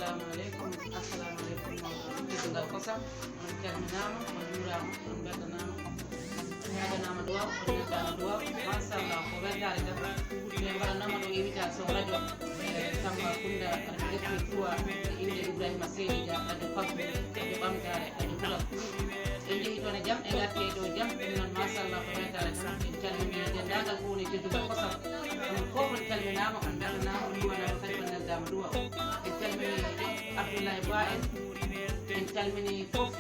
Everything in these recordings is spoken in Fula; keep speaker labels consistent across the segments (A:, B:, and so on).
A: assalamu alaikum teddungal kosam on calminama on juurama on beltanama on heɗanama duwaw on neddama duwaw machallah ko weldare tan min mbaɗannoma ɗo invitation radio Tamba Kunda depuis 3 inde Ibrahima Seydi Dia ade fakku ade ɓamtare ade ɓuura en jeehi toon e jaam e garti e dow jaam ɗum noon machallah ko weldare tan en calmini dendagal ko woni teddugal kosam on fof on calminama on beltanama on duwanama kadi on neddama duwaw en calmini Abdoulaye Ba en calmini fof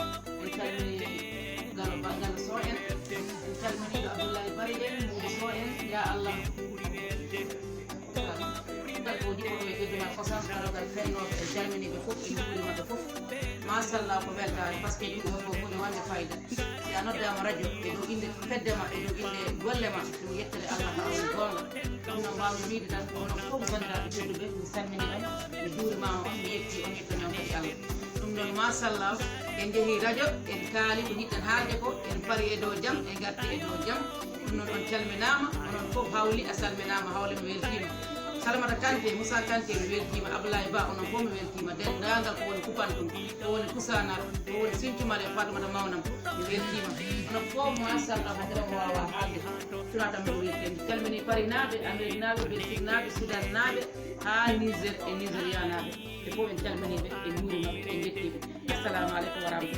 A: en calmini Gallo So en calmini Abdoulaye Bari en Moudou So en ya Allah ɗal ko jiɓoɗo e teddugal kosam karogal fennoɓe en calminiɓe fof en juurimaɓe fof machallah ko weltare par ce que ɗum ɗo ko hunde wande fayida si a noddama radio e dow inde feddema e dow inde gollema ɗum yettede Allah ha woni gonga ɗum noon mbawmi wiide tan onon fof bandiraɓe tedduɓe mi salmini on mi juurimama on mi yetti on yettani on kadi Allah ɗum noon machallah en jeehi radio en kaali ko jiɗɗen haalde ko en paari e dow jaam en garti e dow jaam ɗum noon on calminama onon fof hawli a salminama hawle mi weltima Salamata Kanté Moussa Kanté mi weltima Abdoulaye Ba onon fof mi weltima dendagal ko woni Koupantoum ko woni Koussanar ko woni Sinthioumal e Fatoumata Mawnam mi weltima onon fof machallah haydara mo wawa haalde suna tan mbiɗo welti en calmini Paris naɓe Amérique naɓe Belgique naɓe Soudan naɓe ha Niger e Nigéria naɓe ɓe fof en calminiɓe en juurimaɓe en jettiɓe assalamu aleykum wa rahmatullah